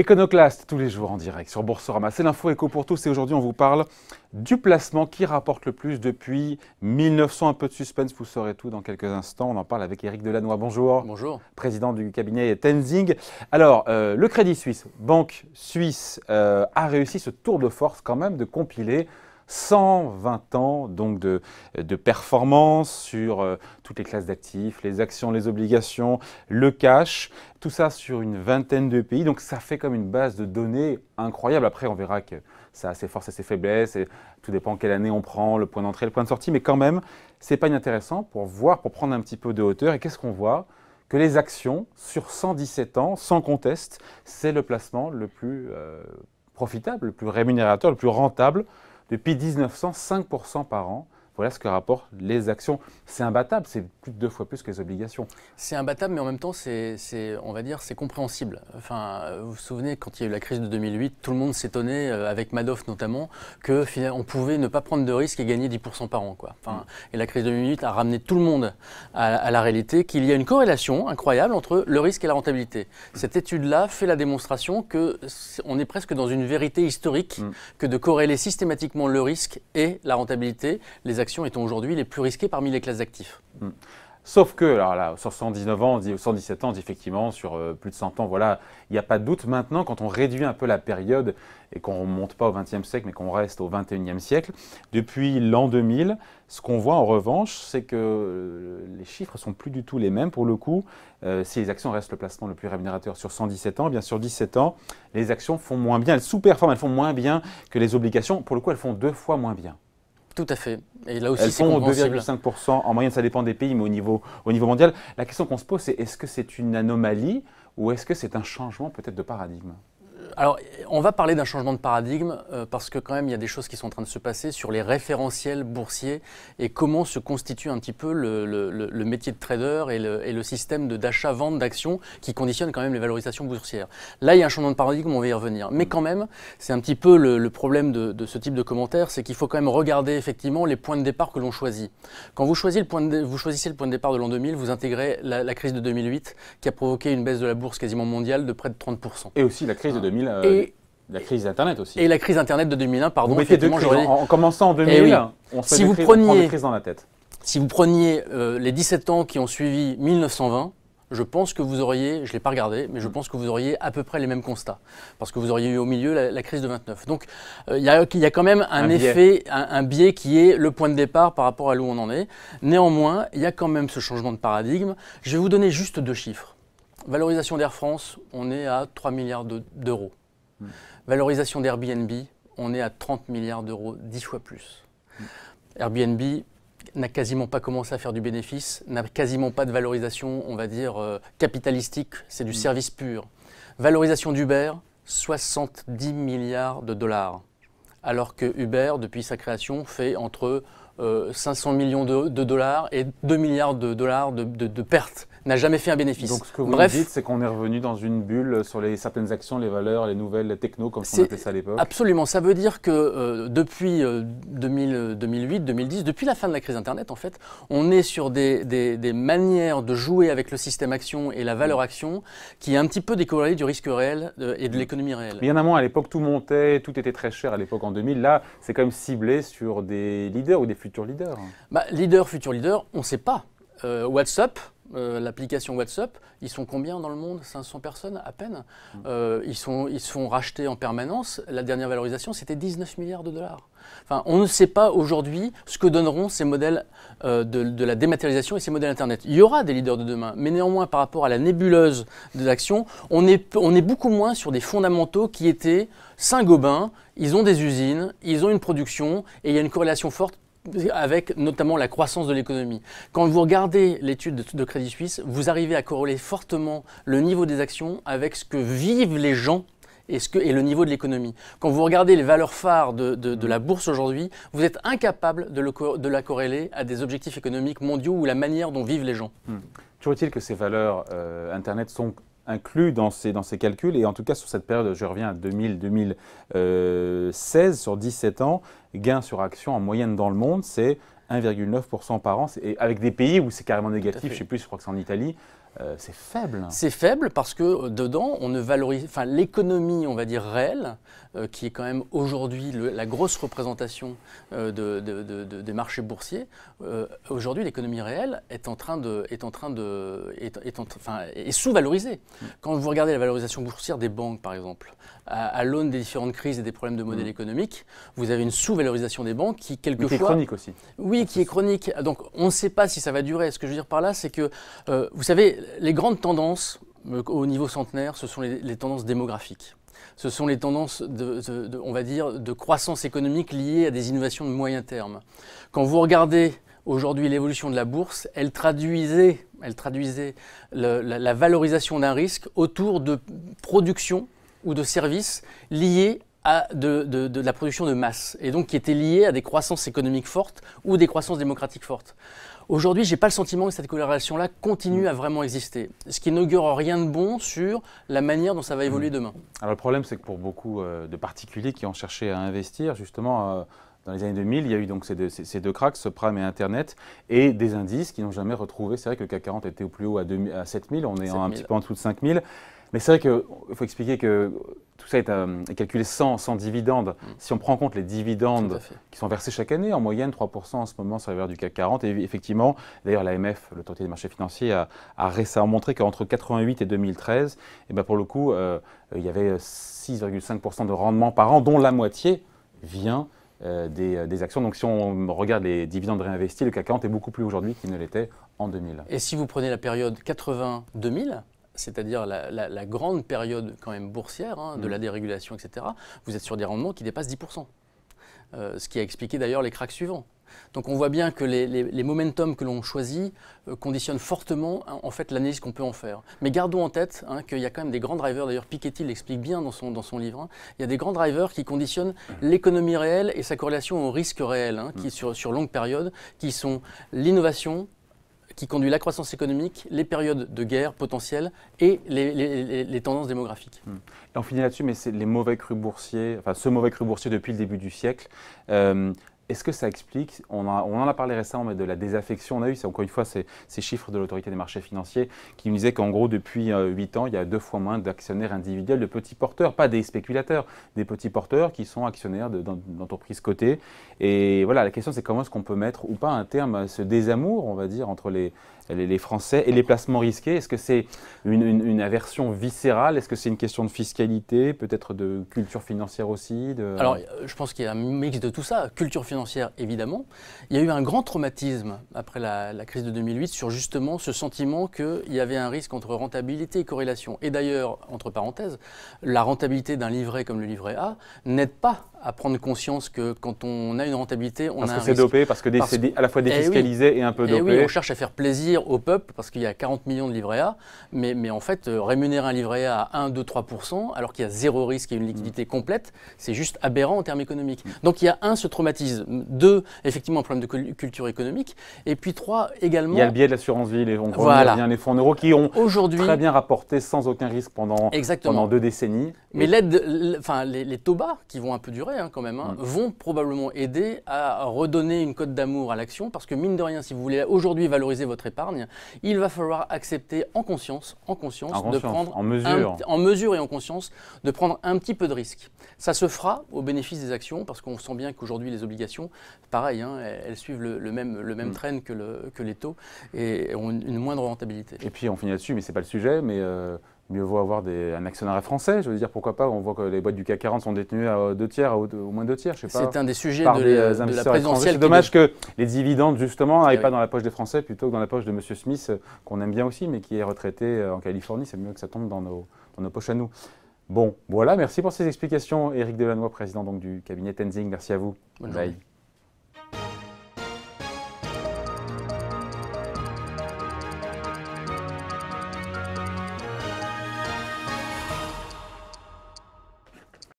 Iconoclaste, tous les jours en direct sur Boursorama. C'est l'info éco pour tous et aujourd'hui on vous parle du placement qui rapporte le plus depuis 1900. Un peu de suspense, vous saurez tout dans quelques instants. On en parle avec Éric Delannoy. Bonjour. Bonjour. Président du cabinet Tenzing. Alors, le Crédit Suisse, banque suisse, a réussi ce tour de force quand même de compiler 120 ans donc de performance sur toutes les classes d'actifs, les actions, les obligations, le cash, tout ça sur une vingtaine de pays. Donc ça fait comme une base de données incroyable. Après, on verra que ça a ses forces et ses faiblesses. Et tout dépend quelle année on prend, le point d'entrée, le point de sortie. Mais quand même, c'est pas inintéressant pour voir, pour prendre un petit peu de hauteur. Et qu'est-ce qu'on voit? Que les actions, sur 117 ans, sans conteste, c'est le placement le plus profitable, le plus rémunérateur, le plus rentable depuis 1900, 5% par an. Voilà ce que rapportent les actions. C'est imbattable, c'est plus de 2 fois plus que les obligations. C'est imbattable, mais en même temps, on va dire, c'est compréhensible. Enfin, vous vous souvenez, quand il y a eu la crise de 2008, tout le monde s'étonnait, avec Madoff notamment, qu'on pouvait ne pas prendre de risques et gagner 10% par an, quoi. Enfin, et la crise de 2008 a ramené tout le monde à la réalité qu'il y a une corrélation incroyable entre le risque et la rentabilité. Cette étude-là fait la démonstration qu'on est presque dans une vérité historique que de corréler systématiquement le risque et la rentabilité. Les actions étant aujourd'hui les plus risquées parmi les classes d'actifs. Sauf que, alors là, sur 119 ans, 117 ans, on dit effectivement, sur plus de 100 ans, voilà, il n'y a pas de doute. Maintenant, quand on réduit un peu la période et qu'on ne monte pas au XXe siècle, mais qu'on reste au XXIe siècle, depuis l'an 2000, ce qu'on voit en revanche, c'est que les chiffres ne sont plus du tout les mêmes. Pour le coup, si les actions restent le placement le plus rémunérateur sur 117 ans, eh bien sur 17 ans, les actions font moins bien, elles sous-performent, elles font moins bien que les obligations. Pour le coup, elles font 2 fois moins bien. Tout à fait. Et là aussi, elles c'est font compréhensible. 2,5% en moyenne, ça dépend des pays, mais au niveau mondial. La question qu'on se pose, c'est est-ce que c'est une anomalie ou est-ce que c'est un changement peut-être de paradigme ? Alors, on va parler d'un changement de paradigme parce que quand même, il y a des choses qui sont en train de se passer sur les référentiels boursiers et comment se constitue un petit peu le métier de trader et le système d'achat-vente d'actions qui conditionne quand même les valorisations boursières. Là, il y a un changement de paradigme, on va y revenir. Mais quand même, c'est un petit peu le problème de ce type de commentaire, c'est qu'il faut quand même regarder effectivement les points de départ que l'on choisit. Quand vous choisissez le point de départ de l'an 2000, vous intégrez la crise de 2008 qui a provoqué une baisse de la bourse quasiment mondiale de près de 30%. Et aussi la crise de 2000. La crise Internet aussi. Et la crise Internet de 2001, pardon. Vous mettez 2 crises. En commençant en 2000, oui. on se prend des crises dans la tête. Si vous preniez les 17 ans qui ont suivi 1920, je pense que vous auriez, je ne l'ai pas regardé, mais je pense que vous auriez à peu près les mêmes constats. Parce que vous auriez eu au milieu la crise de 29. Donc il y a quand même un biais qui est le point de départ par rapport à où on en est. Néanmoins, il y a quand même ce changement de paradigme. Je vais vous donner juste 2 chiffres. Valorisation d'Air France, on est à 3 milliards d'euros. Valorisation d'Airbnb, on est à 30 milliards d'euros, 10 fois plus. Airbnb n'a quasiment pas commencé à faire du bénéfice, n'a quasiment pas de valorisation, on va dire, capitalistique, c'est du service pur. Valorisation d'Uber, 70 milliards de dollars. Alors que Uber, depuis sa création, fait entre 500 millions de dollars et 2 milliards de dollars de pertes, n'a jamais fait un bénéfice. Donc ce que vous dites, c'est qu'on est revenu dans une bulle sur certaines actions, les valeurs, les nouvelles techno, comme on appelait ça à l'époque. Absolument. Ça veut dire que depuis 2008, 2010, depuis la fin de la crise Internet, en fait, on est sur des manières de jouer avec le système action et la valeur action qui est un petit peu décorrélée du risque réel et de l'économie réelle. Mais il y en a moins. À l'époque, tout montait, tout était très cher à l'époque en 2000. Là, c'est quand même ciblé sur des leaders ou des futurs leaders. Leader, futur leader, on ne sait pas. WhatsApp, l'application WhatsApp, ils sont combien dans le monde? 500 personnes à peine. Ils se font racheter en permanence. La dernière valorisation, c'était 19 milliards de dollars. Enfin, on ne sait pas aujourd'hui ce que donneront ces modèles de la dématérialisation et ces modèles Internet. Il y aura des leaders de demain, mais néanmoins, par rapport à la nébuleuse des actions, on est beaucoup moins sur des fondamentaux qui étaient Saint-Gobain. Ils ont des usines, ils ont une production et il y a une corrélation forte avec notamment la croissance de l'économie. Quand vous regardez l'étude de Crédit Suisse, vous arrivez à corréler fortement le niveau des actions avec ce que vivent les gens et le niveau de l'économie. Quand vous regardez les valeurs phares de la bourse aujourd'hui, vous êtes incapable de la corréler à des objectifs économiques mondiaux ou la manière dont vivent les gens. Toujours est-il que ces valeurs Internet sont inclus dans ces calculs. Et en tout cas, sur cette période, je reviens à 2000-2016, sur 17 ans, gain sur action en moyenne dans le monde, c'est 1,9% par an. Et avec des pays où c'est carrément négatif, je ne sais plus, je crois que c'est en Italie, c'est faible. C'est faible parce que dedans, on ne valorise, enfin l'économie, on va dire réelle, qui est quand même aujourd'hui la grosse représentation des marchés boursiers. Aujourd'hui, l'économie réelle est sous-valorisée. Quand vous regardez la valorisation boursière des banques, par exemple, à l'aune des différentes crises et des problèmes de modèle économique, vous avez une sous-valorisation des banques qui quelquefois... Mais qui est chronique aussi. Oui, qui est chronique. Donc on ne sait pas si ça va durer. Ce que je veux dire par là, c'est que, vous savez, les grandes tendances au niveau centenaire, ce sont les tendances démographiques. Ce sont les tendances, on va dire, de croissance économique liées à des innovations de moyen terme. Quand vous regardez aujourd'hui l'évolution de la bourse, elle traduisait la valorisation d'un risque autour de production ou de services liés à de la production de masse, et donc qui étaient liés à des croissances économiques fortes ou des croissances démocratiques fortes. Aujourd'hui, je n'ai pas le sentiment que cette corrélation-là continue à vraiment exister, ce qui n'augure rien de bon sur la manière dont ça va évoluer demain. Alors le problème, c'est que pour beaucoup de particuliers qui ont cherché à investir, justement, dans les années 2000, il y a eu donc ces deux cracks, subprime et Internet, et des indices qui n'ont jamais retrouvé. C'est vrai que le CAC 40 était au plus haut à 7000, on est un petit peu en dessous de 5000. Mais c'est vrai qu'il faut expliquer que tout ça est calculé sans dividendes. Si on prend en compte les dividendes qui sont versés chaque année, en moyenne 3% en ce moment sur les valeurs du CAC 40, et effectivement, d'ailleurs l'AMF, l'autorité des marchés financiers, a récemment montré qu'entre 88 et 2013, et ben pour le coup, il y avait 6,5% de rendement par an, dont la moitié vient des actions. Donc si on regarde les dividendes réinvestis, le CAC 40 est beaucoup plus aujourd'hui qu'il ne l'était en 2000. Et si vous prenez la période 80-2000, c'est-à-dire la grande période quand même boursière, de la dérégulation, etc., vous êtes sur des rendements qui dépassent 10%. Ce qui a expliqué d'ailleurs les cracks suivants. Donc on voit bien que les momentum que l'on choisit conditionnent fortement en fait l'analyse qu'on peut en faire. Mais gardons en tête qu'il y a quand même des grands drivers, d'ailleurs Piketty l'explique bien dans son livre, il y a des grands drivers qui conditionnent l'économie réelle et sa corrélation au risque réel, qui sur longue période, qui sont l'innovation, qui conduit la croissance économique, les périodes de guerre potentielles et les tendances démographiques. Et on finit là-dessus, mais c'est les mauvais crus boursiers, enfin ce mauvais cru boursier depuis le début du siècle. Est-ce que ça explique, on en a parlé récemment, mais de la désaffection, on a eu, encore une fois, ces chiffres de l'autorité des marchés financiers qui nous disaient qu'en gros, depuis 8 ans, il y a 2 fois moins d'actionnaires individuels, de petits porteurs, pas des spéculateurs, des petits porteurs qui sont actionnaires d'entreprises cotées. Et voilà, la question c'est comment est-ce qu'on peut mettre ou pas un terme à ce désamour, on va dire, entre les Français et les placements risqués. Est-ce que c'est une aversion viscérale? Est-ce que c'est une question de fiscalité, peut-être de culture financière aussi Alors, je pense qu'il y a un mix de tout ça. Culture financière, évidemment. Il y a eu un grand traumatisme après la crise de 2008 sur justement ce sentiment qu'il y avait un risque entre rentabilité et corrélation. Et d'ailleurs, entre parenthèses, la rentabilité d'un livret comme le livret A n'aide pas à prendre conscience que quand on a une rentabilité, on a un risque. Parce que c'est dopé, parce que c'est à la fois défiscalisé et un peu dopé. Oui, on cherche à faire plaisir au peuple parce qu'il y a 40 millions de livrets A, mais en fait, rémunérer un livret A à 1, 2, 3%, alors qu'il y a zéro risque et une liquidité complète, c'est juste aberrant en termes économiques. Donc il y a ce traumatisme, 2, effectivement un problème de culture économique, et puis 3, également... Il y a le biais de l'assurance vie, on voit bien les fonds en euros qui ont très bien rapporté sans aucun risque pendant 2 décennies. Mais les taux bas, qui vont un peu durer quand même, vont probablement aider à redonner une cote d'amour à l'action, parce que mine de rien, si vous voulez aujourd'hui valoriser votre épargne, il va falloir accepter en conscience de prendre en mesure et en conscience de prendre un petit peu de risque. Ça se fera au bénéfice des actions, parce qu'on sent bien qu'aujourd'hui les obligations, pareil, elles suivent le même trend que les taux et ont une moindre rentabilité. Et puis on finit là-dessus, mais c'est pas le sujet, mais mieux vaut avoir un actionnariat français, je veux dire, pourquoi pas, on voit que les boîtes du CAC 40 sont détenues à 2 tiers, au moins 2 tiers, je sais pas. C'est un des sujets par de la présidentielle. C'est dommage que les dividendes, justement, n'aillent pas dans la poche des Français, plutôt que dans la poche de M. Smith, qu'on aime bien aussi, mais qui est retraité en Californie. C'est mieux que ça tombe dans nos poches à nous. Bon, voilà, merci pour ces explications. Éric Delannoy, président donc, du cabinet Tenzing, merci à vous. Bonne journée.